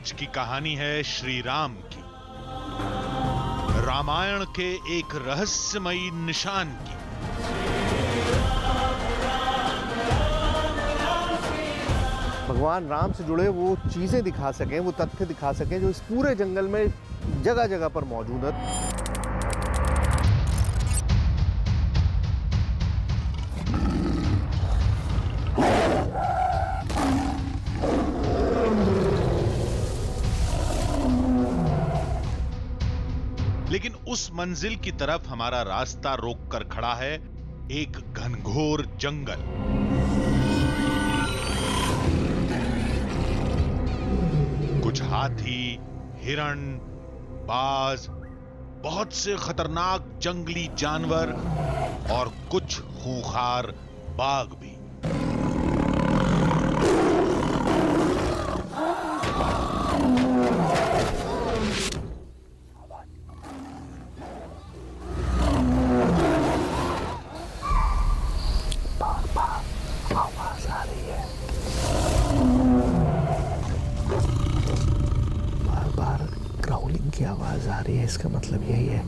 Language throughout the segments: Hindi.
आज की कहानी है श्री राम की, रामायण के एक रहस्यमयी निशान की। भगवान राम से जुड़े वो चीजें दिखा सकें, वो तथ्य दिखा सकें जो इस पूरे जंगल में जगह जगह पर मौजूद है। लेकिन उस मंजिल की तरफ हमारा रास्ता रोककर खड़ा है एक घनघोर जंगल। कुछ हाथी, हिरण, बाज, बहुत से खतरनाक जंगली जानवर और कुछ खूंखार बाघ भी। आवाज आ रही है, बार बार ग्राउलिंग की आवाज आ रही है। इसका मतलब यही है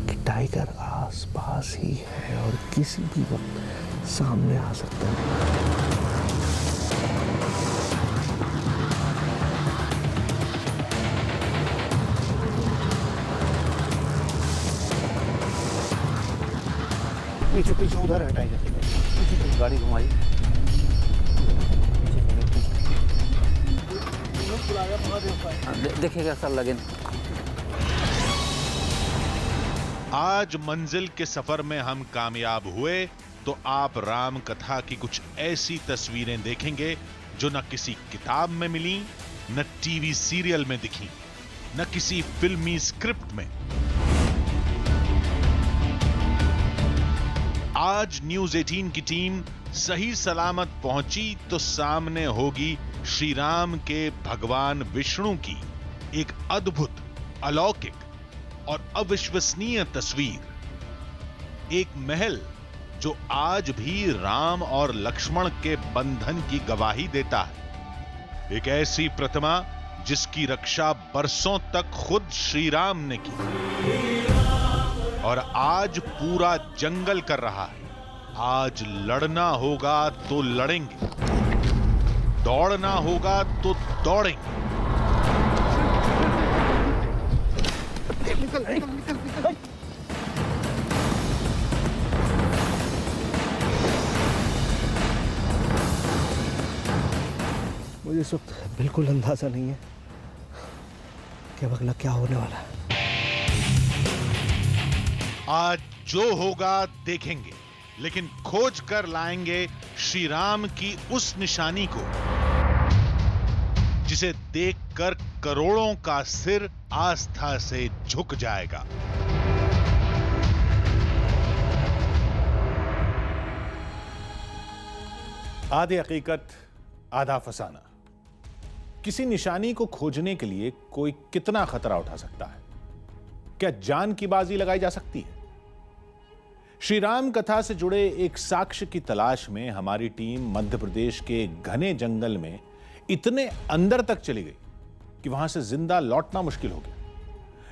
कि टाइगर आस पास ही है और किसी भी वक्त सामने आ सकता है। पीछे पीछे उधर है टाइगर, पीछे गाड़ी घुमाई। देखेगा सर लगे। आज मंजिल के सफर में हम कामयाब हुए तो आप राम कथा की कुछ ऐसी तस्वीरें देखेंगे जो न किसी किताब में मिली, न टीवी सीरियल में दिखी, न किसी फिल्मी स्क्रिप्ट में। आज न्यूज़ 18 की टीम सही सलामत पहुंची तो सामने होगी श्री राम के भगवान विष्णु की एक अद्भुत, अलौकिक और अविश्वसनीय तस्वीर। एक महल जो आज भी राम और लक्ष्मण के बंधन की गवाही देता है। एक ऐसी प्रतिमा जिसकी रक्षा बरसों तक खुद श्री राम ने की और आज पूरा जंगल कर रहा है। आज लड़ना होगा तो लड़ेंगे, दौड़ना होगा तो दौड़ेंगे। निकल निकल निकल निकल। मुझे इस वक्त बिल्कुल अंदाजा नहीं है कि अब अगला क्या होने वाला है। आज जो होगा देखेंगे, लेकिन खोज कर लाएंगे श्री राम की उस निशानी को जिसे देखकर करोड़ों का सिर आस्था से झुक जाएगा। आधी हकीकत आधा फसाना। किसी निशानी को खोजने के लिए कोई कितना खतरा उठा सकता है? क्या जान की बाजी लगाई जा सकती है? श्री राम कथा से जुड़े एक साक्ष्य की तलाश में हमारी टीम मध्य प्रदेश के घने जंगल में इतने अंदर तक चली गई कि वहां से जिंदा लौटना मुश्किल हो गया।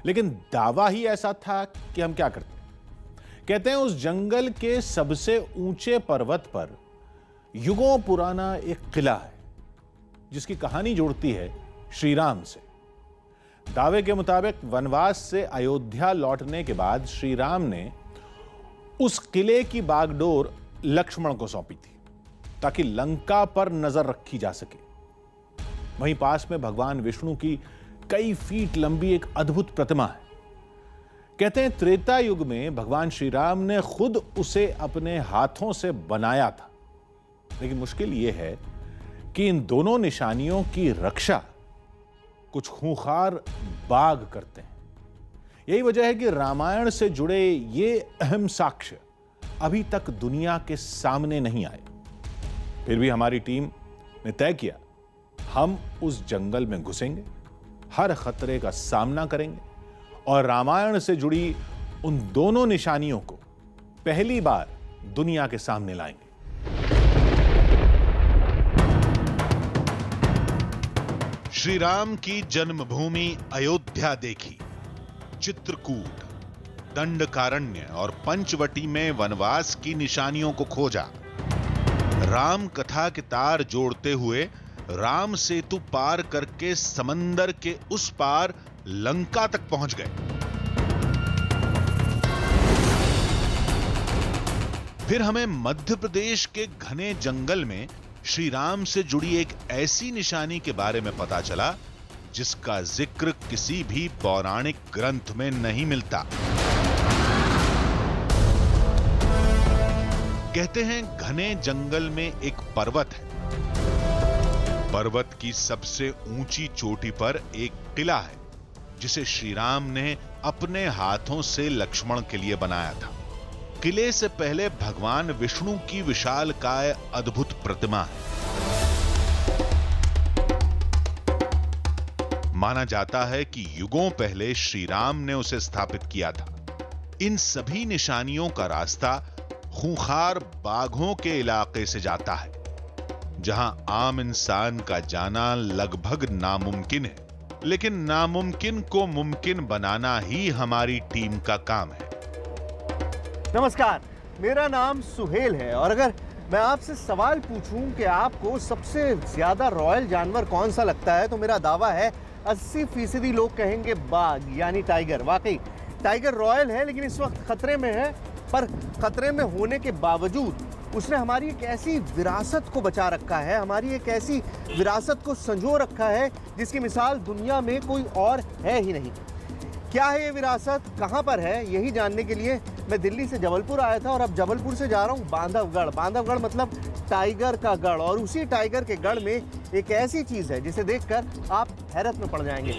लेकिन दावा ही ऐसा था कि हम क्या करते। कहते हैं उस जंगल के सबसे ऊंचे पर्वत पर युगों पुराना एक किला है जिसकी कहानी जुड़ती है श्री राम से। दावे के मुताबिक वनवास से अयोध्या लौटने के बाद श्री राम ने उस किले की बागडोर लक्ष्मण को सौंपी थी ताकि लंका पर नजर रखी जा सके। वहीं पास में भगवान विष्णु की कई फीट लंबी एक अद्भुत प्रतिमा है। कहते हैं त्रेता युग में भगवान श्री राम ने खुद उसे अपने हाथों से बनाया था। लेकिन मुश्किल यह है कि इन दोनों निशानियों की रक्षा कुछ खूंखार बाघ करते हैं। यही वजह है कि रामायण से जुड़े ये अहम साक्ष्य अभी तक दुनिया के सामने नहीं आए। फिर भी हमारी टीम ने तय किया, हम उस जंगल में घुसेंगे, हर खतरे का सामना करेंगे और रामायण से जुड़ी उन दोनों निशानियों को पहली बार दुनिया के सामने लाएंगे। श्री राम की जन्मभूमि अयोध्या देखी, चित्रकूट, दंडकारण्य और पंचवटी में वनवास की निशानियों को खोजा, राम कथा के तार जोड़ते हुए राम सेतु पार करके समंदर के उस पार लंका तक पहुंच गए। फिर हमें मध्य प्रदेश के घने जंगल में श्री राम से जुड़ी एक ऐसी निशानी के बारे में पता चला जिसका जिक्र किसी भी पौराणिक ग्रंथ में नहीं मिलता। कहते हैं घने जंगल में एक पर्वत है, पर्वत की सबसे ऊंची चोटी पर एक किला है जिसे श्री राम ने अपने हाथों से लक्ष्मण के लिए बनाया था। किले से पहले भगवान विष्णु की विशालकाय अद्भुत प्रतिमा है। माना जाता है कि युगों पहले श्री राम ने उसे स्थापित किया था। इन सभी निशानियों का रास्ता खूंखार बाघों के इलाके से जाता है, जहां आम इंसान का जाना लगभग नामुमकिन है, लेकिन नामुमकिन को मुमकिन बनाना ही हमारी टीम का काम है। नमस्कार, मेरा नाम सुहेल है और अगर मैं आपसे सवाल पूछूं कि आपको सबसे ज्यादा रॉयल जानवर कौन सा लगता है तो मेरा दावा है 80% लोग कहेंगे बाघ यानी टाइगर। वाकई टाइगर रॉयल है, लेकिन इस वक्त खतरे में है, पर खतरे में होने के बावजूद उसने हमारी एक ऐसी विरासत को बचा रखा है, हमारी एक ऐसी विरासत को संजो रखा है जिसकी मिसाल दुनिया में कोई और है ही नहीं। क्या है ये विरासत, कहाँ पर है, यही जानने के लिए मैं दिल्ली से जबलपुर आया था और अब जबलपुर से जा रहा हूँ बांधवगढ़। बांधवगढ़ मतलब टाइगर का गढ़, और उसी टाइगर के गढ़ में एक ऐसी चीज है जिसे देखकर आप हैरत में पड़ जाएंगे।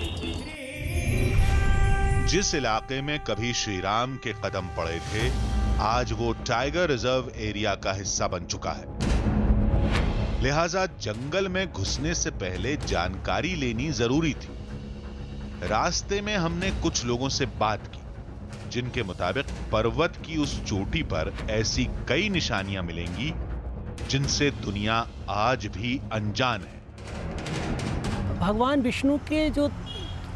जिस इलाके में कभी श्री राम के कदम पड़े थे, आज वो टाइगर रिजर्व एरिया का हिस्सा बन चुका है। लिहाजा जंगल में घुसने से पहले जानकारी लेनी जरूरी थी। रास्ते में हमने कुछ लोगों से बात की जिनके मुताबिक पर्वत की उस चोटी पर ऐसी कई निशानियां मिलेंगी जिनसे दुनिया आज भी अनजान है। भगवान विष्णु के जो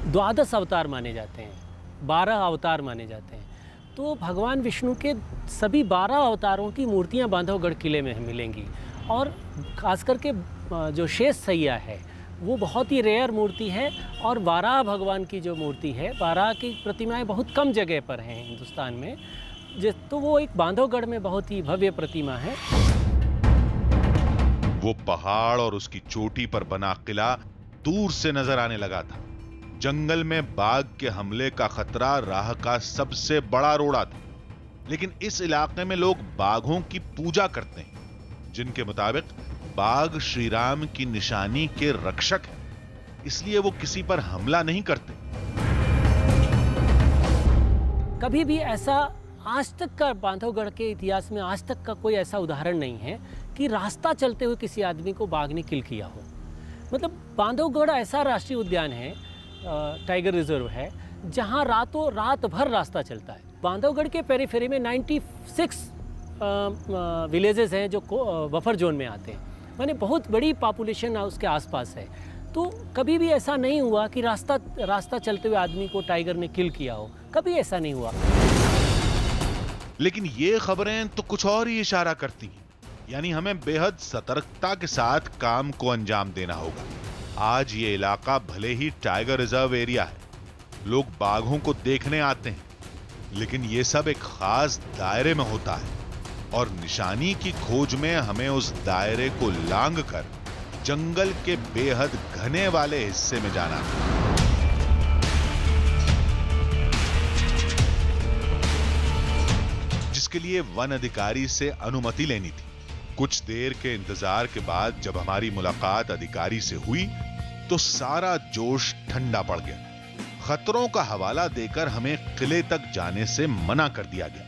12 अवतार माने जाते हैं, 12 अवतार माने जाते हैं, तो भगवान विष्णु के सभी 12 अवतारों की मूर्तियां बांधवगढ़ किले में मिलेंगी। और खास करके जो शेष सैया है वो बहुत ही रेयर मूर्ति है, और वाराह भगवान की जो मूर्ति है, वाराह की प्रतिमाएं बहुत कम जगह पर हैं हिंदुस्तान में, तो वो एक बांधवगढ़ में बहुत ही भव्य प्रतिमा है। वो पहाड़ और उसकी चोटी पर बना किला दूर से नजर आने लगा था। जंगल में बाघ के हमले का खतरा राह का सबसे बड़ा रोड़ा था, लेकिन इस इलाके में लोग बाघों की पूजा करते हैं, जिनके मुताबिक बाघ श्री राम की निशानी के रक्षक है, इसलिए वो किसी पर हमला नहीं करते। कभी भी ऐसा आज तक का बांधवगढ़ के इतिहास में आज तक का कोई ऐसा उदाहरण नहीं है कि रास्ता चलते हुए किसी आदमी को बाघ ने किल किया हो। मतलब बांधवगढ़ ऐसा राष्ट्रीय उद्यान है, टाइगर रिजर्व है, जहां रातों रात भर रास्ता चलता है। बांधवगढ़ के पेरीफेरी में 96 विलेजेस हैं जो बफर जोन में आते हैं, माने बहुत बड़ी पॉपुलेशन उसके आसपास है। तो कभी भी ऐसा नहीं हुआ कि रास्ता चलते हुए आदमी को टाइगर ने किल किया हो, कभी ऐसा नहीं हुआ। लेकिन ये खबरें तो कुछ और ही इशारा करती हैं, यानी हमें बेहद सतर्कता के साथ काम को अंजाम देना होगा। आज ये इलाका भले ही टाइगर रिजर्व एरिया है, लोग बाघों को देखने आते हैं, लेकिन ये सब एक खास दायरे में होता है और निशानी की खोज में हमें उस दायरे को लांघकर जंगल के बेहद घने वाले हिस्से में जाना है। जिसके लिए वन अधिकारी से अनुमति लेनी थी। कुछ देर के इंतजार के बाद जब हमारी मुलाकात अधिकारी से हुई तो सारा जोश ठंडा पड़ गया। खतरों का हवाला देकर हमें किले तक जाने से मना कर दिया गया।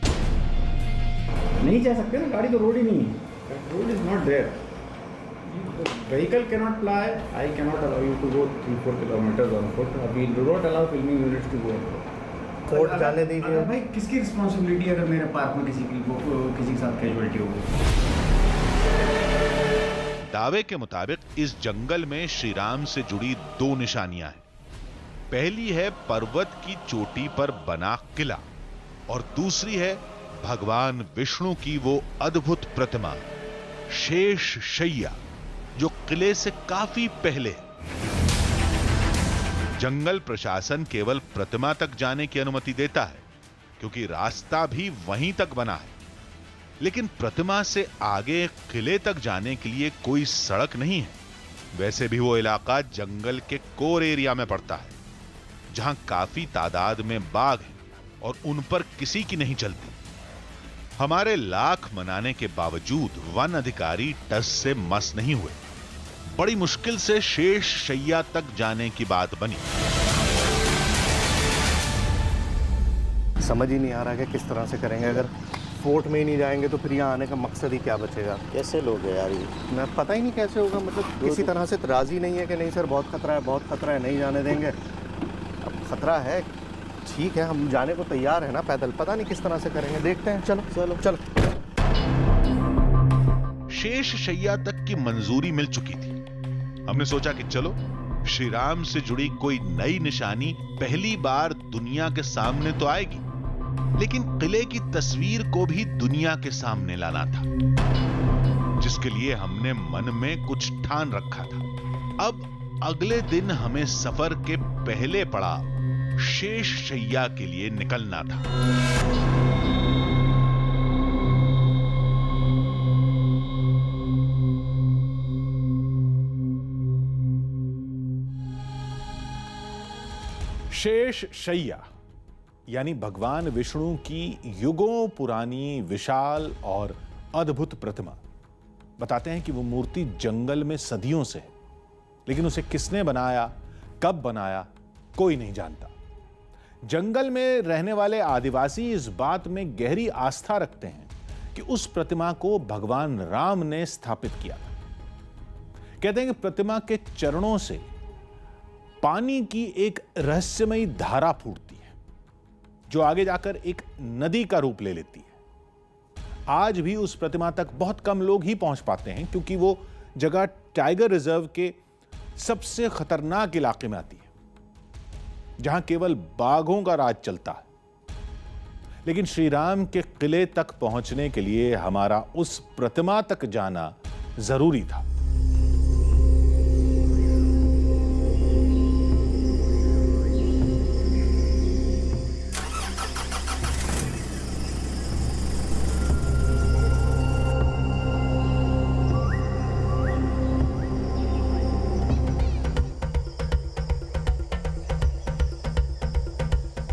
नहीं जा सकते ना, गाड़ी तो रोड ही नहीं है, road is not there, vehicle can not fly, I can not allow you to go 3-4 kilometres on foot. अभी do not allow filming units to go. Court जाने दीजिए भाई, किसकी रिस्पॉन्सिबिलिटी है अगर मेरे पार्क में किसी के साथ कैजुअलिटी हो गई? दावे के मुताबिक इस जंगल में श्री राम से जुड़ी 2 निशानियां हैं। पहली है पर्वत की चोटी पर बना किला और दूसरी है भगवान विष्णु की वो अद्भुत प्रतिमा शेष शैया, जो किले से काफी पहले है। जंगल प्रशासन केवल प्रतिमा तक जाने की अनुमति देता है क्योंकि रास्ता भी वहीं तक बना है, लेकिन प्रतिमा से आगे किले तक जाने के लिए कोई सड़क नहीं है। वैसे भी वो इलाका जंगल के कोर एरिया में पड़ता है जहां काफी तादाद में बाघ हैं और उन पर किसी की नहीं चलती। हमारे लाख मनाने के बावजूद वन अधिकारी टस से मस नहीं हुए। बड़ी मुश्किल से शेष शैया तक जाने की बात बनी। समझ ही नहीं आ रहा कि किस तरह से करेंगे। अगर फोर्ट में ही नहीं जाएंगे तो फिर यहाँ आने का मकसद ही क्या बचेगा। कैसे लोग हैं यार ये? मैं पता ही नहीं कैसे होगा। मतलब किसी तरह से राजी नहीं है कि नहीं सर बहुत खतरा है, बहुत खतरा है, नहीं जाने देंगे। अब खतरा है, ठीक है, हम जाने को तैयार है ना पैदल। पता नहीं किस तरह से करेंगे, देखते हैं। चलो चलो चलो। शेष शैया तक की मंजूरी मिल चुकी थी। हमने सोचा कि चलो श्री राम से जुड़ी कोई नई निशानी पहली बार दुनिया के सामने तो आएगी, लेकिन किले की तस्वीर को भी दुनिया के सामने लाना था, जिसके लिए हमने मन में कुछ ठान रखा था। अब अगले दिन हमें सफर के पहले पड़ाव शेष शैया के लिए निकलना था। शेष शैया यानी भगवान विष्णु की युगों पुरानी विशाल और अद्भुत प्रतिमा। बताते हैं कि वो मूर्ति जंगल में सदियों से है, लेकिन उसे किसने बनाया, कब बनाया, कोई नहीं जानता। जंगल में रहने वाले आदिवासी इस बात में गहरी आस्था रखते हैं कि उस प्रतिमा को भगवान राम ने स्थापित किया था। कहते हैं कि प्रतिमा के चरणों से पानी की एक रहस्यमयी धारा फूटती है, जो आगे जाकर एक नदी का रूप ले लेती है। आज भी उस प्रतिमा तक बहुत कम लोग ही पहुंच पाते हैं, क्योंकि वो जगह टाइगर रिजर्व के सबसे खतरनाक इलाके में आती है, जहां केवल बाघों का राज चलता है। लेकिन श्री राम के किले तक पहुंचने के लिए हमारा उस प्रतिमा तक जाना जरूरी था।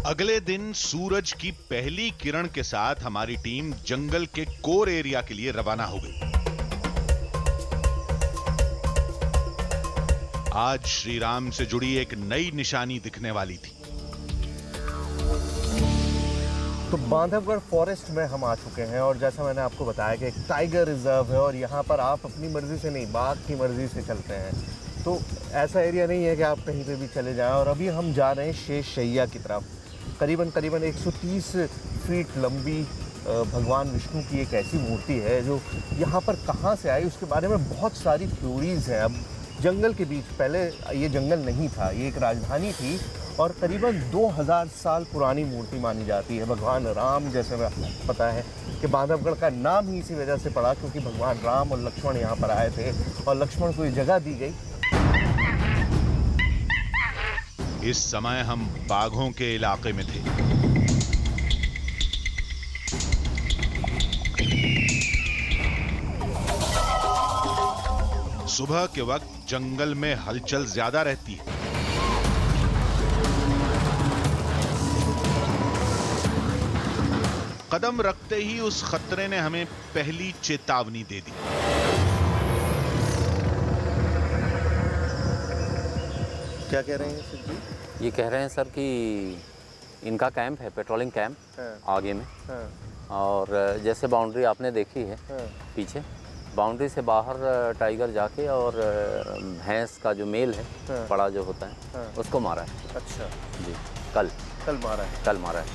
अगले दिन सूरज की पहली किरण के साथ हमारी टीम जंगल के कोर एरिया के लिए रवाना हो गई। आज श्री राम से जुड़ी एक नई निशानी दिखने वाली थी। तो बांधवगढ़ फॉरेस्ट में हम आ चुके हैं और जैसा मैंने आपको बताया कि एक टाइगर रिजर्व है और यहाँ पर आप अपनी मर्जी से नहीं, बाघ की मर्जी से चलते हैं। तो ऐसा एरिया नहीं है कि आप कहीं पे भी चले जाएं। और अभी हम जा रहे हैं शेष शैया की तरफ। करीबन 130 फीट लंबी भगवान विष्णु की एक ऐसी मूर्ति है जो यहाँ पर कहाँ से आई, उसके बारे में बहुत सारी थ्योरीज हैं। अब जंगल के बीच, पहले ये जंगल नहीं था, ये एक राजधानी थी और करीबन 2000 साल पुरानी मूर्ति मानी जाती है। भगवान राम, जैसे मैं पता है कि बांधवगढ़ का नाम ही इसी वजह से पड़ा क्योंकि भगवान राम और लक्ष्मण यहाँ पर आए थे और लक्ष्मण को ये जगह दी गई। इस समय हम बाघों के इलाके में थे। सुबह के वक्त जंगल में हलचल ज्यादा रहती है। कदम रखते ही उस खतरे ने हमें पहली चेतावनी दे दी। क्या कह रहे हैं सर जी? ये कह रहे हैं सर कि इनका कैंप है, पेट्रोलिंग कैंप आगे में। और जैसे बाउंड्री आपने देखी है पीछे, बाउंड्री से बाहर टाइगर जाके और भैंस का जो मेल है, बड़ा जो होता है, उसको मारा है। अच्छा जी, कल मारा है। कल मारा है।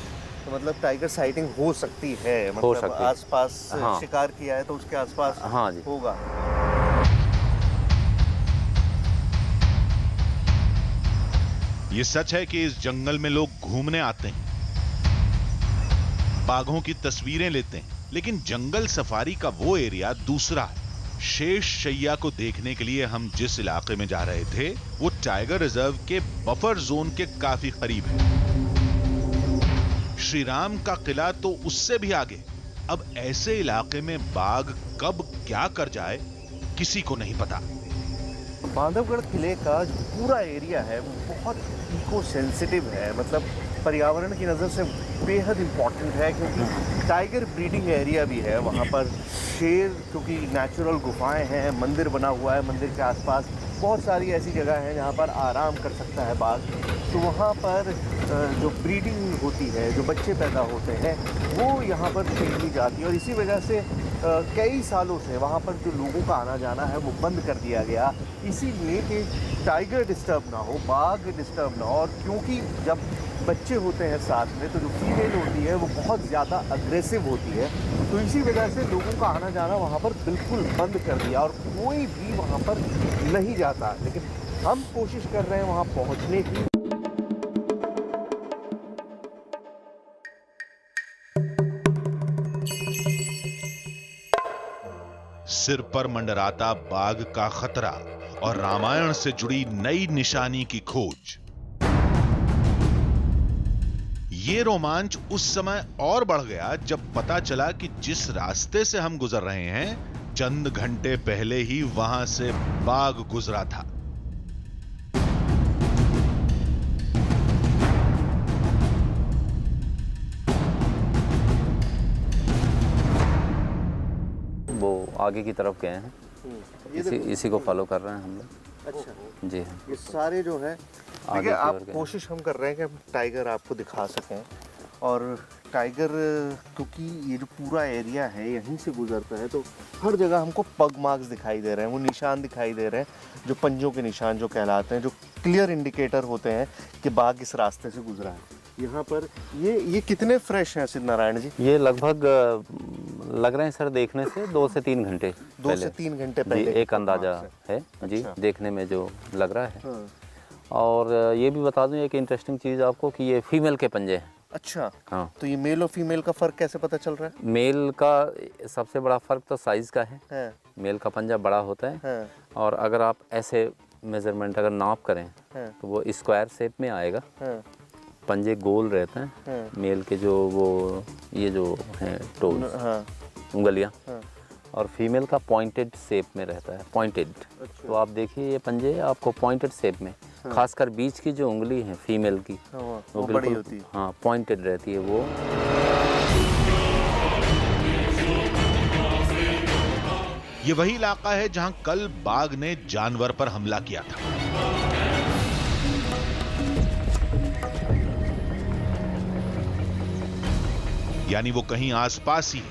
तो मतलब टाइगर साइटिंग हो सकती है, मतलब हो सकती है। आसपास हाँ। शिकार किया है तो उसके आसपास हाँ जी होगा। ये सच है कि इस जंगल में लोग घूमने आते हैं, बाघों की तस्वीरें लेते हैं, लेकिन जंगल सफारी का वो एरिया दूसरा है। शेष शैया को देखने के लिए हम जिस इलाके में जा रहे थे वो टाइगर रिजर्व के बफर जोन के काफी करीब है। श्री राम का किला तो उससे भी आगे। अब ऐसे इलाके में बाघ कब क्या कर जाए किसी को नहीं पता। बांधवगढ़ किले का जो पूरा एरिया है वो बहुत इको सेंसिटिव है, मतलब पर्यावरण की नज़र से बेहद इम्पॉर्टेंट है, क्योंकि टाइगर ब्रीडिंग एरिया भी है वहाँ पर। शेर, क्योंकि नेचुरल गुफाएं हैं, मंदिर बना हुआ है, मंदिर के आसपास बहुत सारी ऐसी जगह हैं जहाँ पर आराम कर सकता है बाघ। तो वहाँ पर जो ब्रीडिंग होती है, जो बच्चे पैदा होते हैं, वो यहाँ पर छीन ली जाती है। और इसी वजह से कई सालों से वहाँ पर जो लोगों का आना जाना है वो बंद कर दिया गया, इसीलिए कि टाइगर डिस्टर्ब ना हो, बाघ डिस्टर्ब ना हो। और क्योंकि जब बच्चे होते हैं साथ में तो जो फीमेल होती है वो बहुत ज़्यादा अग्रेसिव होती है, तो इसी वजह से लोगों का आना जाना वहाँ पर बिल्कुल बंद कर दिया और कोई भी वहाँ पर नहीं जाता। लेकिन हम कोशिश कर रहे हैं वहाँ पहुँचने की। सिर पर मंडराता बाघ का खतरा और रामायण से जुड़ी नई निशानी की खोज। ये रोमांच उस समय और बढ़ गया जब पता चला कि जिस रास्ते से हम गुजर रहे हैं चंद घंटे पहले ही वहां से बाघ गुजरा था। वो आगे की तरफ गए हैं, इसी को फॉलो कर रहे हैं हम लोग। अच्छा जी हाँ, ये सारे जो है देखिए, आप कोशिश हम कर रहे हैं कि हम टाइगर आपको दिखा सकें। और टाइगर, क्योंकि ये जो पूरा एरिया है यहीं से गुजरता है, तो हर जगह हमको पग मार्क्स दिखाई दे रहे हैं, वो निशान दिखाई दे रहे हैं, जो पंजों के निशान जो कहलाते हैं, जो क्लियर इंडिकेटर होते हैं कि बाघ इस रास्ते से गुजरा है। यहाँ पर ये कितने फ्रेश हैं सिद्ध नारायण जी? ये लगभग लग रहे हैं सर देखने से 2 से 3 घंटे 2 से 3 घंटे पहले एक अंदाजा है जी। अच्छा। देखने में जो लग रहा है। हाँ। और ये भी बता दूं एक इंटरेस्टिंग चीज़ आपको कि ये फीमेल के पंजे हैं। अच्छा, हाँ। तो ये मेल और फीमेल का फ़र्क कैसे पता चल रहा है? मेल का सबसे बड़ा फ़र्क तो साइज़ का है। मेल का पंजा बड़ा होता है और अगर आप ऐसे मेज़रमेंट अगर नाप करें तो वो स्क्वायर शेप में आएगा। पंजे गोल रहते हैं। मेल के जो वो ये जो हैं टोज, उंगलियां, और फीमेल का पॉइंटेड शेप में रहता है, पॉइंटेड। तो आप देखिए ये पंजे आपको पॉइंटेड शेप में, खासकर बीच की जो उंगली है फीमेल की वो बड़ी होती है। हाँ, पॉइंटेड रहती है वो। ये वही इलाका है जहां कल बाघ ने जानवर पर हमला किया था। यानी वो कहीं आसपास ही है।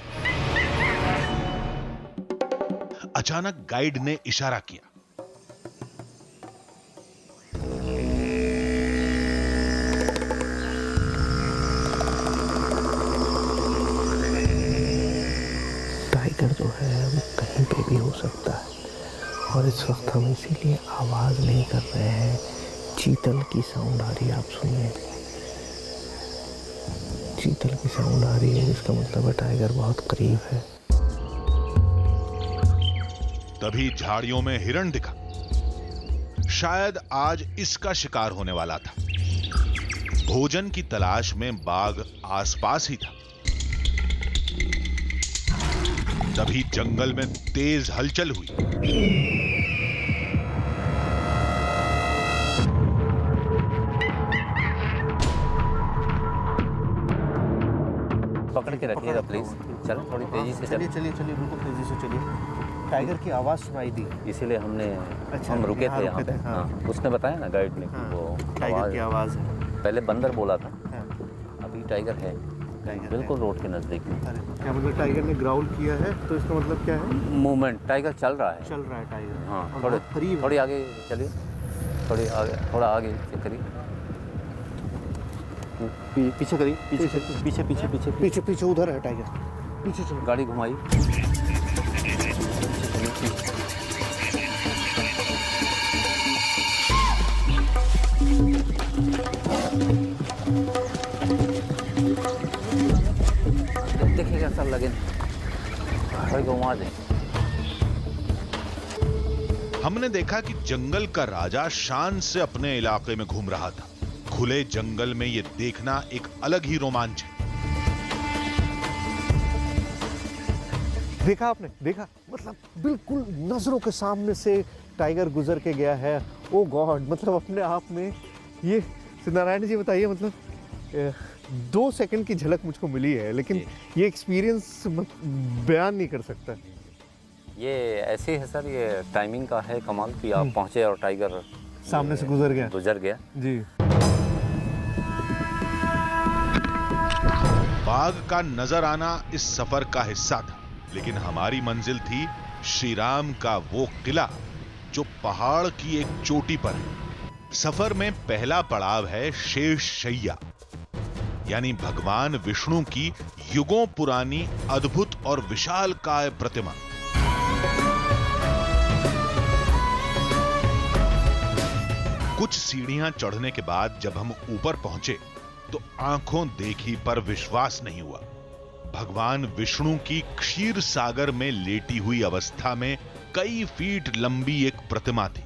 अचानक गाइड ने इशारा किया। टाइगर जो है वो कहीं पे भी हो सकता है, और इस वक्त हम इसीलिए आवाज़ नहीं कर रहे हैं। चीतल की साउंड आ रही है, आप सुनिए, चीतल की साउंड आ रही है, इसका मतलब है टाइगर बहुत करीब है। तभी झाड़ियों में हिरण दिखा। शायद आज इसका शिकार होने वाला था। भोजन की तलाश में बाघ आसपास ही था। तभी जंगल में तेज हलचल हुई। पकड़ के रखिएगा प्लीज। चलो थोड़ी तेजी से चलिए चलिए चलिए, बिल्कुल तेजी से चलिए। टाइगर की आवाज़ सुनाई दी, इसीलिए हमने अच्छा, हम रुके यहाँ थे यहाँ रुके पे। थे, हाँ। हाँ, उसने बताया ना गाइड ने कि वो टाइगर की आवाज़ है। पहले बंदर बोला था, हाँ। अभी टाइगर है, टाइगर बिल्कुल रोड के नज़दीक में। अरे क्या मतलब, टाइगर ने ग्राउल किया है तो इसका मतलब क्या है? मूवमेंट, टाइगर चल रहा है। चल रहा है टाइगर। हाँ, और थोड़े बहुत करीब है। थोड़ी आगे चलिए, थोड़ा आगे करिए, पीछे करिए, पीछे पीछे उधर है टाइगर, पीछे चलो। गाड़ी घुमाई। असर लगे भाई घुमा दें। हमने देखा कि जंगल का राजा शान से अपने इलाके में घूम रहा था। खुले जंगल में यह देखना एक अलग ही रोमांच है। देखा आपने, देखा, मतलब बिल्कुल नजरों के सामने से टाइगर गुजर के गया है। ओ गॉड, मतलब अपने आप में ये नारायण जी बताइए, मतलब 2 सेकंड की झलक मुझको मिली है, लेकिन ये एक्सपीरियंस बयान नहीं कर सकता। ये ऐसे है सर, ये टाइमिंग का है कमाल कि आप पहुंचे और टाइगर सामने से गुजर गया जी। बाघ का नजर आना इस सफर का हिस्सा था, लेकिन हमारी मंजिल थी श्री राम का वो किला जो पहाड़ की एक चोटी पर है। सफर में पहला पड़ाव है शेष शैया, यानी भगवान विष्णु की युगों पुरानी अद्भुत और विशालकाय प्रतिमा। कुछ सीढ़ियां चढ़ने के बाद जब हम ऊपर पहुंचे तो आंखों देखी पर विश्वास नहीं हुआ। भगवान विष्णु की क्षीर सागर में लेटी हुई अवस्था में कई फीट लंबी एक प्रतिमा थी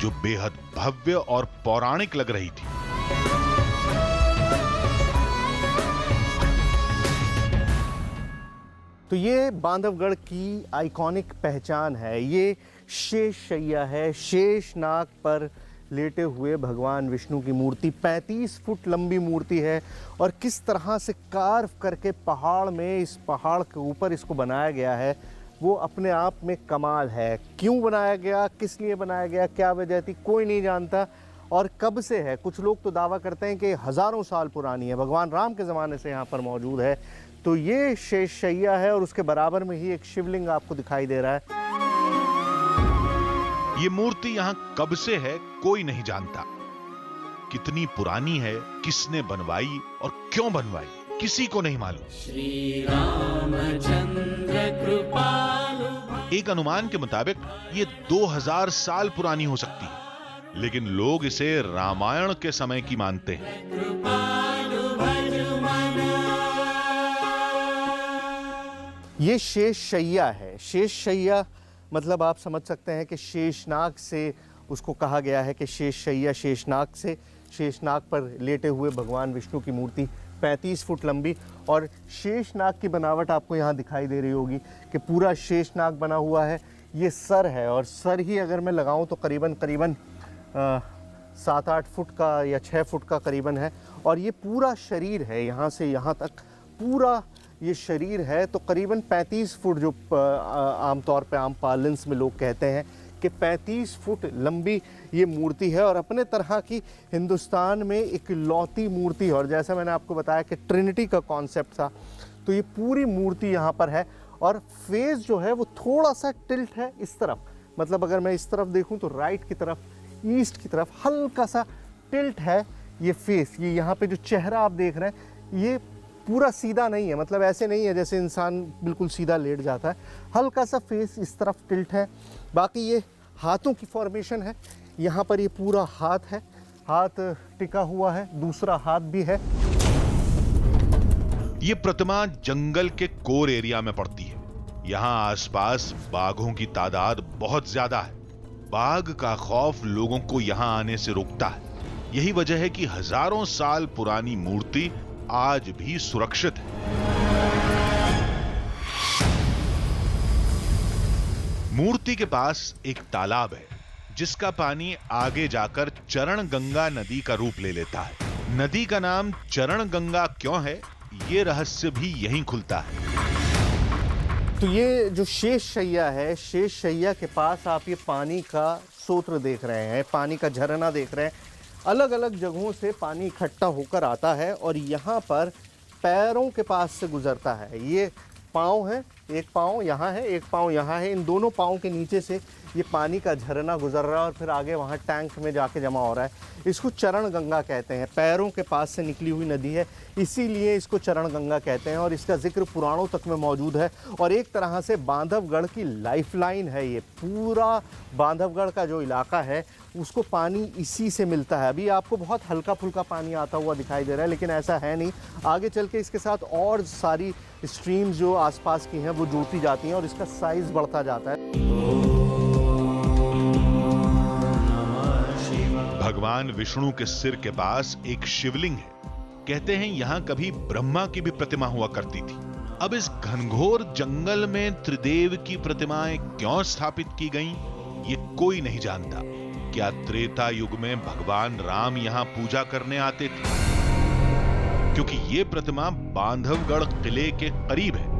जो बेहद भव्य और पौराणिक लग रही थी। तो ये बांधवगढ़ की आइकॉनिक पहचान है। ये शेष शैया है, शेषनाग पर लेटे हुए भगवान विष्णु की मूर्ति 35 फुट लंबी मूर्ति है। और किस तरह से कार्व करके पहाड़ में, इस पहाड़ के ऊपर इसको बनाया गया है, वो अपने आप में कमाल है। क्यों बनाया गया, किस लिए बनाया गया, क्या वजह थी, कोई नहीं जानता। और कब से है, कुछ लोग तो दावा करते हैं कि हज़ारों साल पुरानी है, भगवान राम के ज़माने से यहाँ पर मौजूद है। तो ये शेष शैया है और उसके बराबर में ही एक शिवलिंग आपको दिखाई दे रहा है। ये मूर्ति यहां कब से है कोई नहीं जानता। कितनी पुरानी है, किसने बनवाई और क्यों बनवाई, किसी को नहीं मालूम। श्री रामचंद्र कृपालु। एक अनुमान के मुताबिक ये 2000 साल पुरानी हो सकती है, लेकिन लोग इसे रामायण के समय की मानते हैं। ये शेष शैया है। शेष शैया मतलब आप समझ सकते हैं कि शेषनाग से उसको कहा गया है कि शेष शैया शेषनाग से। शेषनाग पर लेटे हुए भगवान विष्णु की मूर्ति 35 फुट लंबी, और शेषनाग की बनावट आपको यहाँ दिखाई दे रही होगी कि पूरा शेषनाग बना हुआ है। ये सर है, और सर ही अगर मैं लगाऊं तो करीबन 7-8 फुट का या 6 फुट का करीबन है। और ये पूरा शरीर है, यहाँ से यहाँ तक पूरा ये शरीर है तो करीबन 35 फुट, जो आमतौर पे आम पार्लेंस में लोग कहते हैं कि 35 फुट लंबी ये मूर्ति है। और अपने तरह की हिंदुस्तान में एक लौती मूर्ति, और जैसा मैंने आपको बताया कि ट्रिनिटी का कॉन्सेप्ट था, तो ये पूरी मूर्ति यहाँ पर है। और फेस जो है वो थोड़ा सा टिल्ट है इस तरफ, मतलब अगर मैं इस तरफ देखूँ तो राइट की तरफ, ईस्ट की तरफ हल्का सा टिल्ट है ये फेस। ये यहाँ पे जो चेहरा आप देख रहे हैं ये पूरा सीधा नहीं है, मतलब ऐसे नहीं है जैसे इंसान बिल्कुल सीधा लेट जाता है, हल्का सा फेस इस तरफ टिल्ट है। बाकी ये हाथों की फॉर्मेशन है, यहाँ पर ये पूरा हाथ है, हाथ टिका हुआ है, दूसरा हाथ भी है। ये प्रतिमा जंगल के कोर एरिया में पड़ती है। यहाँ आसपास बाघों की तादाद बहुत ज्यादा है। बाघ का खौफ लोगों को यहाँ आने से रोकता है। यही वजह है कि हजारों साल पुरानी मूर्ति आज भी सुरक्षित है। मूर्ति के पास एक तालाब है जिसका पानी आगे जाकर चरण गंगा नदी का रूप ले लेता है। नदी का नाम चरण गंगा क्यों है, ये रहस्य भी यहीं खुलता है। तो ये जो शेष शैया है, शेष शैया के पास आप ये पानी का सोत्र देख रहे हैं, पानी का झरना देख रहे हैं। अलग अलग जगहों से पानी इकट्ठा होकर आता है और यहाँ पर पैरों के पास से गुजरता है। ये पाँव है एक पाँव यहाँ है, एक पाँव यहाँ है। इन दोनों पाँव के नीचे से ये पानी का झरना गुजर रहा है और फिर आगे वहाँ टैंक में जाके जमा हो रहा है। इसको चरण गंगा कहते हैं। पैरों के पास से निकली हुई नदी है, इसीलिए इसको चरण गंगा कहते हैं और इसका जिक्र पुराणों तक में मौजूद है और एक तरह से बांधवगढ़ की लाइफलाइन है। ये पूरा बांधवगढ़ का जो इलाका है उसको पानी इसी से मिलता है। अभी आपको बहुत हल्का फुल्का पानी आता हुआ दिखाई दे रहा है, लेकिन ऐसा है नहीं। आगे चल के इसके साथ और सारी स्ट्रीम्स जो आसपास की हैं वो जुड़ती जाती हैं और इसका साइज बढ़ता जाता है। भगवान विष्णु के सिर के पास एक शिवलिंग है। कहते हैं यहां कभी ब्रह्मा की भी प्रतिमा हुआ करती थी। अब इस घनघोर जंगल में त्रिदेव की प्रतिमाएं क्यों स्थापित की गईं, ये कोई नहीं जानता। क्या त्रेता युग में भगवान राम यहां पूजा करने आते थे? क्योंकि ये प्रतिमा बांधवगढ़ किले के करीब है।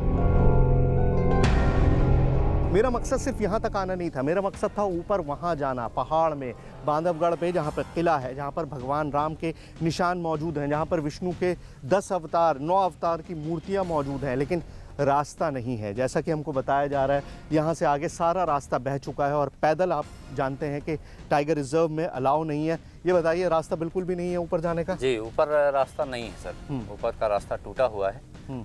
मेरा मकसद सिर्फ यहाँ तक आना नहीं था, मेरा मकसद था ऊपर वहाँ जाना, पहाड़ में बांधवगढ़ पे, जहाँ पर किला है, जहाँ पर भगवान राम के निशान मौजूद हैं, जहाँ पर विष्णु के 10 अवतार 9 अवतार की मूर्तियाँ मौजूद हैं, लेकिन रास्ता नहीं है। जैसा कि हमको बताया जा रहा है यहाँ से आगे सारा रास्ता बह चुका है और पैदल आप जानते हैं कि टाइगर रिजर्व में अलाउ नहीं है। ये बताइए, रास्ता बिल्कुल भी नहीं है ऊपर जाने का? जी, ऊपर रास्ता नहीं है सर। ऊपर का रास्ता टूटा हुआ है।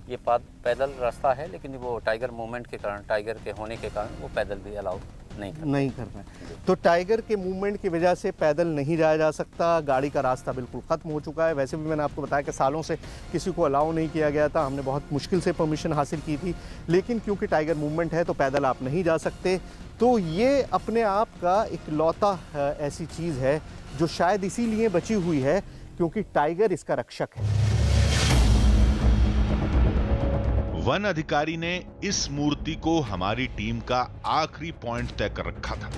ये पैदल रास्ता है, लेकिन वो टाइगर मूवमेंट के कारण, टाइगर के होने के कारण वो पैदल भी अलाउ नहीं करना है। तो टाइगर के मूवमेंट की वजह से पैदल नहीं जाया जा सकता। गाड़ी का रास्ता बिल्कुल ख़त्म हो चुका है। वैसे भी मैंने आपको बताया कि सालों से किसी को अलाउ नहीं किया गया था। हमने बहुत मुश्किल से परमिशन हासिल की थी, लेकिन क्योंकि टाइगर मूवमेंट है तो पैदल आप नहीं जा सकते। तो ये अपने आप का इकलौता ऐसी चीज़ है जो शायद इसीलिए बची हुई है क्योंकि टाइगर इसका रक्षक है। वन अधिकारी ने इस मूर्ति को हमारी टीम का आखिरी पॉइंट तय कर रखा था।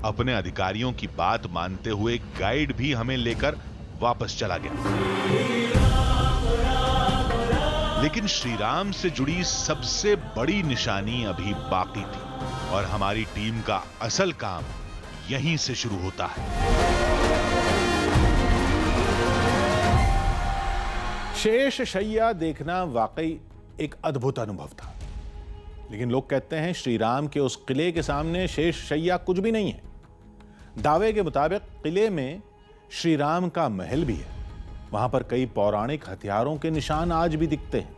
अपने अधिकारियों की बात मानते हुए गाइड भी हमें लेकर वापस चला गया। लेकिन श्रीराम से जुड़ी सबसे बड़ी निशानी अभी बाकी थी और हमारी टीम का असल काम यहीं से शुरू होता है। शेष शैया देखना वाकई एक अद्भुत अनुभव था, लेकिन लोग कहते हैं श्री राम के उस किले के सामने शेष शैया कुछ भी नहीं है। दावे के मुताबिक किले में श्री राम का महल भी है। वहां पर कई पौराणिक हथियारों के निशान आज भी दिखते हैं।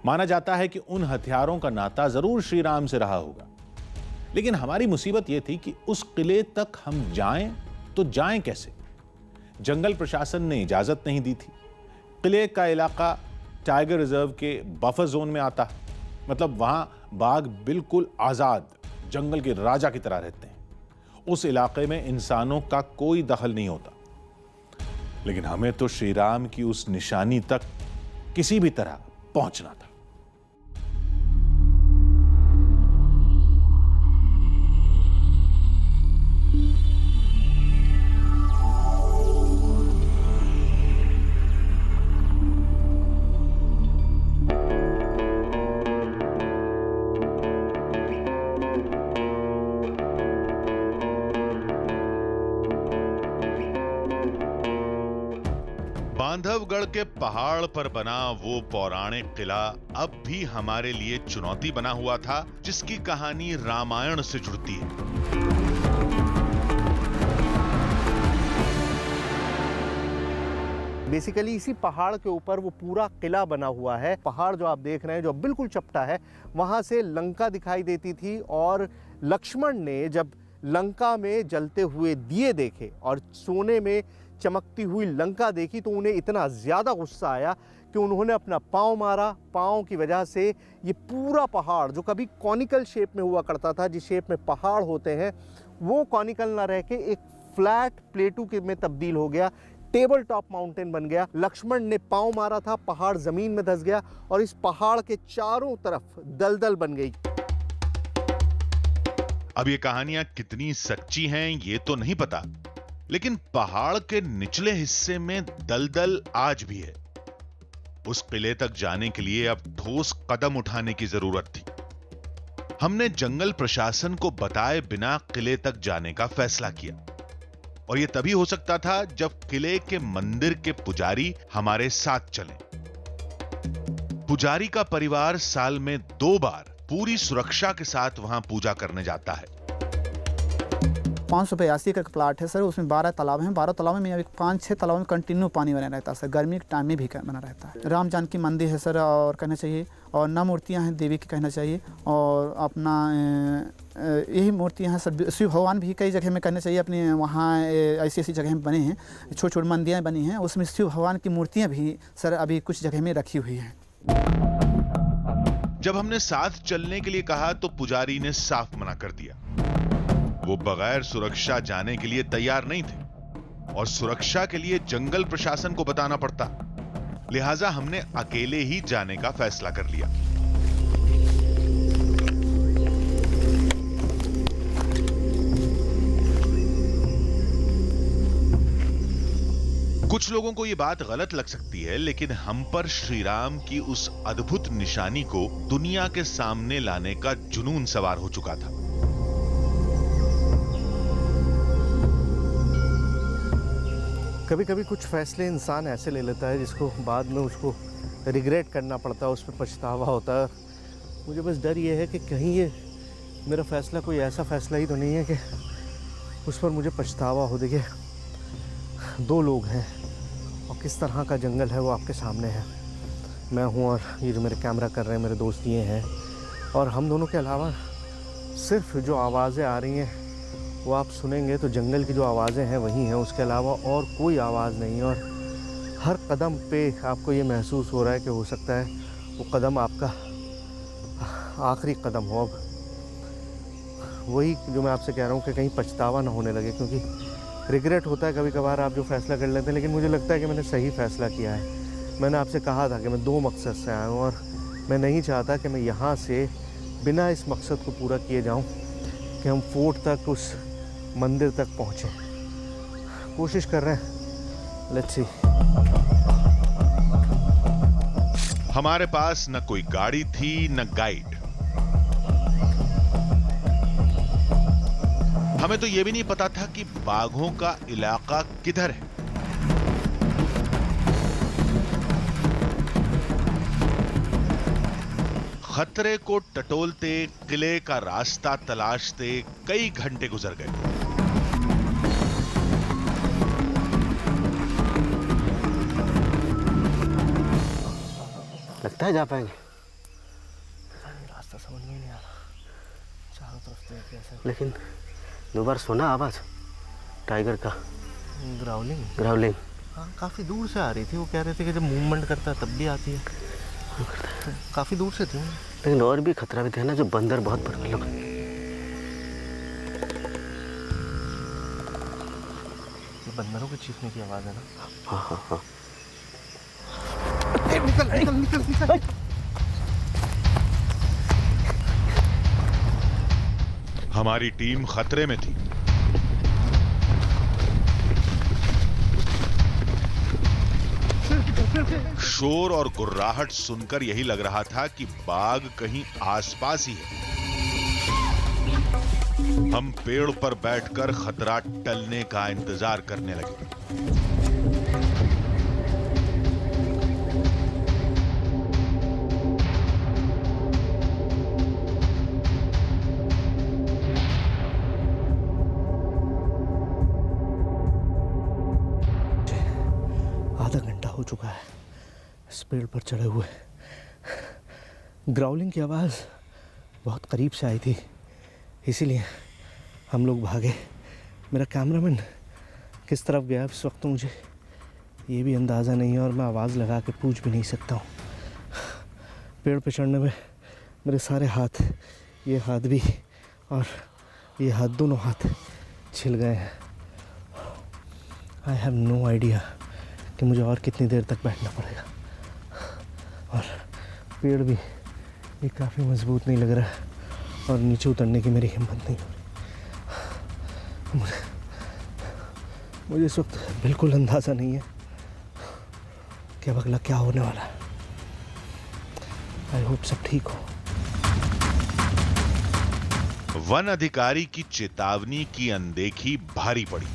माना जाता है कि उन हथियारों का नाता जरूर श्री राम से रहा होगा, लेकिन हमारी मुसीबत यह थी कि उस किले तक हम जाएं तो जाएं कैसे? जंगल प्रशासन ने इजाजत नहीं दी थी। किले का इलाका टाइगर रिजर्व के बफर जोन में आता है, मतलब वहां बाघ बिल्कुल आजाद जंगल के राजा की तरह रहते हैं। उस इलाके में इंसानों का कोई दखल नहीं होता। लेकिन हमें तो श्री राम की उस निशानी तक किसी भी तरह पहुंचना था। बांधवगढ़ के पहाड़ पर बना वो पौराणिक किला अब भी हमारे लिए चुनौती बना हुआ था, जिसकी कहानी रामायण से जुड़ती है। बेसिकली इसी पहाड़ के ऊपर वो पूरा किला बना हुआ है। पहाड़ जो आप देख रहे हैं, जो बिल्कुल चपटा है, वहां से लंका दिखाई देती थी और लक्ष्मण ने जब लंका में जलते हुए दिए देखे और सोने में चमकती हुई लंका देखी तो उन्हें इतना ज़्यादा गुस्सा आया कि उन्होंने अपना पाँव मारा। पाँव की वजह से ये पूरा पहाड़, जो कभी कॉनिकल शेप में हुआ करता था, जिस शेप में पहाड़ होते हैं, वो कॉनिकल ना रह के एक फ्लैट प्लेटू में तब्दील हो गया, टेबल टॉप माउंटेन बन गया। लक्ष्मण ने पाँव मारा था, पहाड़ ज़मीन में धंस गया और इस पहाड़ के चारों तरफ दलदल बन गई। अब ये कहानियां कितनी सच्ची हैं ये तो नहीं पता, लेकिन पहाड़ के निचले हिस्से में दलदल आज भी है। उस किले तक जाने के लिए अब ठोस कदम उठाने की जरूरत थी। हमने जंगल प्रशासन को बताए बिना किले तक जाने का फैसला किया और यह तभी हो सकता था जब किले के मंदिर के पुजारी हमारे साथ चले। पुजारी का परिवार साल में 2 बार पूरी सुरक्षा के साथ वहां पूजा करने जाता है। 582 एकड़ का प्लाट है सर, उसमें 12 तालाब हैं। 12 तालाबों में अभी 5-6 तालाबों में कंटिन्यू पानी बना रहता है सर, गर्मी के टाइम में भी बना रहता है। राम जानकी मंदिर है सर, और कहना चाहिए, और 9 मूर्तियाँ हैं देवी की कहना चाहिए, और अपना यही मूर्तियाँ हैं सर। शिव भगवान भी कई जगह में कहना चाहिए अपने वहाँ ऐसी ऐसी जगह में बने हैं, छोटी छोटी मंदिरें बनी हैं, उसमें शिव भगवान की मूर्तियाँ भी सर अभी कुछ जगह में रखी हुई हैं। जब हमने साथ चलने के लिए कहा तो पुजारी ने साफ मना कर दिया। वो बगैर सुरक्षा जाने के लिए तैयार नहीं थे और सुरक्षा के लिए जंगल प्रशासन को बताना पड़ता, लिहाजा हमने अकेले ही जाने का फैसला कर लिया। कुछ लोगों को यह बात गलत लग सकती है, लेकिन हम पर श्री राम की उस अद्भुत निशानी को दुनिया के सामने लाने का जुनून सवार हो चुका था। कभी कभी कुछ फैसले इंसान ऐसे ले लेता है जिसको बाद में उसको रिग्रेट करना पड़ता है, उस पर पछतावा होता है। मुझे बस डर ये है कि कहीं ये मेरा फैसला कोई ऐसा फैसला ही तो नहीं है कि उस पर मुझे पछतावा हो। देखिए 2 लोग हैं और किस तरह का जंगल है वो आपके सामने है। मैं हूँ और ये जो मेरे कैमरा कर रहे हैं मेरे दोस्त ये हैं, और हम दोनों के अलावा सिर्फ जो आवाज़ें आ रही हैं वो आप सुनेंगे तो जंगल की जो आवाज़ें हैं वही हैं, उसके अलावा और कोई आवाज़ नहीं है। और हर कदम पे आपको ये महसूस हो रहा है कि हो सकता है वो कदम आपका आखिरी कदम हो। अब वही जो मैं आपसे कह रहा हूँ कि कहीं पछतावा ना होने लगे, क्योंकि रिग्रेट होता है कभी कभार आप जो फ़ैसला कर लेते हैं, लेकिन मुझे लगता है कि मैंने सही फ़ैसला किया है। मैंने आपसे कहा था कि मैं 2 मकसद से आया हूँ, और मैं नहीं चाहता कि मैं यहाँ से बिना इस मकसद को पूरा किए जाऊँ कि हम फोर्ट तक, उस मंदिर तक पहुँचे। कोशिश कर रहे हैं, लेट्स सी। हमारे पास न कोई गाड़ी थी न गाइड। हमें तो यह भी नहीं पता था कि बाघों का इलाका किधर है। खतरे को टटोलते किले का रास्ता तलाशते कई घंटे गुजर गए। लगता है जा पाएंगे, रास्ता समझ में नहीं आ रहा, चारों तरफ देख कैसे। लेकिन 2 बार सुना आवाज़ टाइगर का, ग्राउलिंग। हाँ, काफ़ी दूर से आ रही थी। वो कह रहे थे कि जब मूवमेंट करता है तब भी आती है। काफ़ी दूर से थी, लेकिन और भी खतरा भी था ना, जो बंदर बहुत बड़े लोग। ये बंदरों के चीखने की आवाज़ है ना? हाँ। निकल। हमारी टीम खतरे में थी। शोर और गुर्राहट सुनकर यही लग रहा था कि बाघ कहीं आसपास ही है। हम पेड़ पर बैठकर खतरा टलने का इंतजार करने लगे। आधा घंटा हो चुका है इस पेड़ पर चढ़े हुए। ग्राउलिंग की आवाज़ बहुत करीब से आई थी, इसीलिए हम लोग भागे। मेरा कैमरामैन किस तरफ गया इस वक्त तो मुझे ये भी अंदाज़ा नहीं है, और मैं आवाज़ लगा के पूछ भी नहीं सकता हूँ। पेड़ पे चढ़ने में मेरे सारे हाथ, ये हाथ भी और ये हाथ, दोनों हाथ छिल गए हैं। आई हैव नो आइडिया कि मुझे और कितनी देर तक बैठना पड़ेगा, और पेड़ भी ये काफ़ी मजबूत नहीं लग रहा है, और नीचे उतरने की मेरी हिम्मत नहीं हो रही। मुझे इस वक्त बिल्कुल अंदाज़ा नहीं है कि अब अगला क्या होने वाला है। आई होप सब ठीक हो। वन अधिकारी की चेतावनी की अनदेखी भारी पड़ी।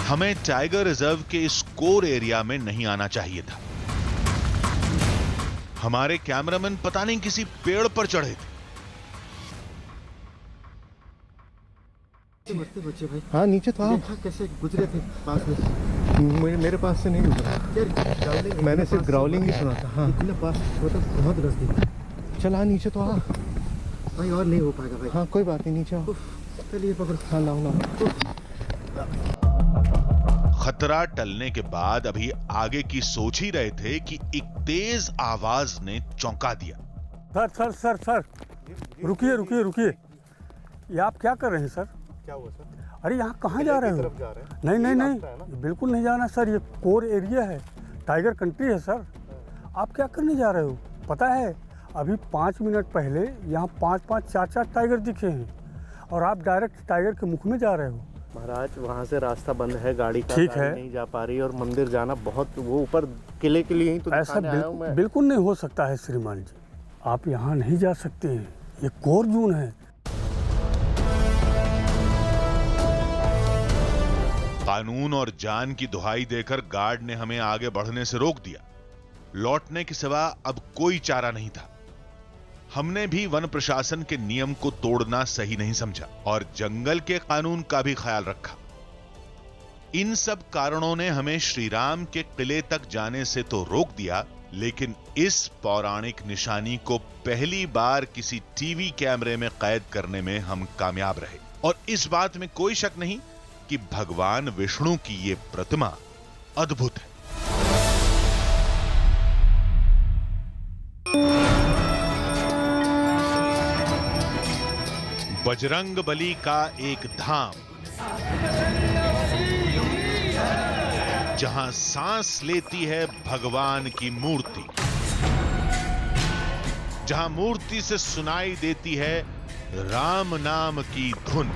हमें टाइगर रिजर्व के इस कोर एरिया में नहीं आना चाहिए था। हमारे कैमरामैन पता नहीं किसी पेड़ पर चढ़े थे। बच्चे भाई, हाँ नीचे तो आओ। कैसे गुजरे थे पास में? मेरे पास से नहीं गुजरा, मैंने सिर्फ ग्राउलिंग ही सुना था। हाँ इतने पास बहुत नजदीक। चल आ नीचे तो आ। भाई और नहीं हो पाएगा भाई। हाँ कोई बात नहीं, नीचे आओ। चलिए पकड़। हाँ लाओ लाओ। खतरा टलने के बाद अभी आगे की सोच ही रहे थे कि एक तेज आवाज ने चौंका दिया। सर सर सर सर, रुकिए रुकिए रुकिए, ये आप क्या कर रहे हैं सर? क्या हुआ सर? अरे यहाँ कहाँ जा रहे हो? नहीं नहीं नहीं, बिल्कुल नहीं जाना सर, ये कोर एरिया है, टाइगर कंट्री है सर। आप क्या करने जा रहे हो? पता है अभी 5 मिनट पहले यहाँ 5-5 4-4 टाइगर दिखे हैं और आप डायरेक्ट टाइगर के मुख में जा रहे हो। महाराज वहाँ से रास्ता बंद है, गाड़ी का ठीक है, नहीं जा पा रही और मंदिर जाना बहुत, वो ऊपर किले के लिए ही तो ऐसा दिखाने आया हूँ मैं। बिल्कुल नहीं हो सकता है श्रीमान जी, आप यहाँ नहीं जा सकते हैं, ये कोर जोन है। कानून और जान की दुहाई देकर गार्ड ने हमें आगे बढ़ने से रोक दिया। लौटने के सिवा अब कोई चारा नहीं था। हमने भी वन प्रशासन के नियम को तोड़ना सही नहीं समझा और जंगल के कानून का भी ख्याल रखा। इन सब कारणों ने हमें श्रीराम के किले तक जाने से तो रोक दिया, लेकिन इस पौराणिक निशानी को पहली बार किसी टीवी कैमरे में कैद करने में हम कामयाब रहे। और इस बात में कोई शक नहीं कि भगवान विष्णु की ये प्रतिमा अद्भुत है। बजरंग बली का एक धाम, जहां सांस लेती है भगवान की मूर्ति, जहां मूर्ति से सुनाई देती है राम नाम की धुन।